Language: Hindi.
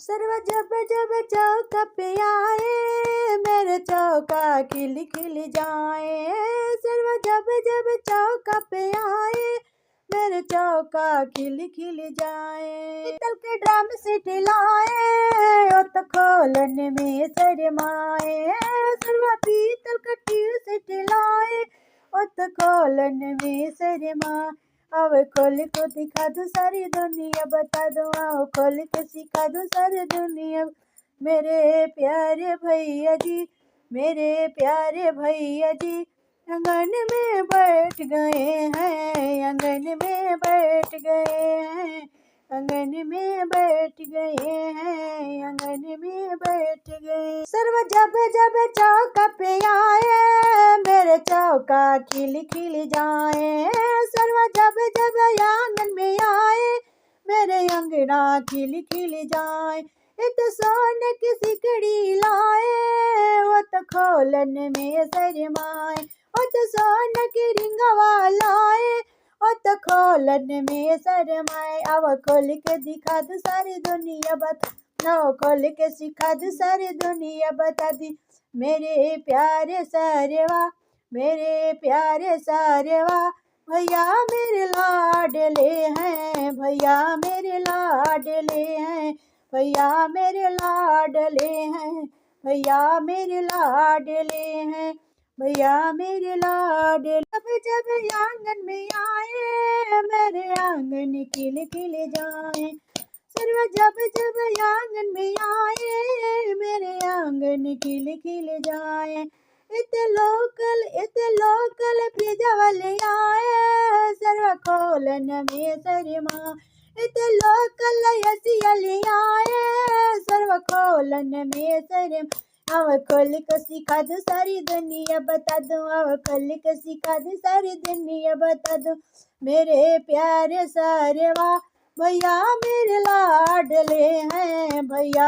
सर्व जब जब चौका पे आए, मेरे चौका खिल खिल जाए। सर्व जब जब चौका पे आए, मेरे चौका खिल खिल जाए। पीतल के ड्रम सीटी लाए, ओ तो खोलन में शर्माए। सर्व पीतल के ट्यूब सीटी लाए, ओ तो खोलन में शर्माए। अब खोल को दिखा दूं सारी दुनिया, बता दूं आओ खोल के सिखा दूं सारी दुनिया। मेरे प्यारे भैया जी, मेरे प्यारे भैया जी, आंगन में बैठ गए हैं, आंगन में बैठ गए हैं, आंगन में बैठ गए हैं, आंगन में बैठ गए। सर्व जब जब चौका पे आए, मेरे चौका खिल खिल जाए। सर्व जब जब आंगन में आए, मेरे अंगना खिल खिल जाए। इत सोने की सिकड़ी लाए, वो तो खोलन में शर्माए। वो तो सोने की रिंगवा लाए, वो तो खोलन में शर्माए। अब खोल के दिखा दो सारी दुनिया, बता ना खोल के सिखा दो सारी दुनिया, बता दी मेरे प्यारे सारेवा, मेरे प्यारे सारेवा। भैया मेरे लाडले हैं, भैया मेरे लाडले हैं, भैया मेरे लाडले हैं, भैया मेरे लाडले हैं, भैया मेरे लाडले। जब जब आंगन में आए, मेरे आंगन खिल खिल जाए। सर्व जब जब आंगन में आए, मेरे आंगन खिल खिल जाए। इते लोकल पिज्जा वाले आए, सर्व खोलन में शर्मा। इते लोकल यसियले आए, सर्व खोलन में शर्मा। अब खोल को सिखा दो सारी दुनिया, बता दो अब खोल को सिखा दो सारी दुनिया, बता दो मेरे प्यारे सारेवा। भैया मेरे लाडले हैं, भैया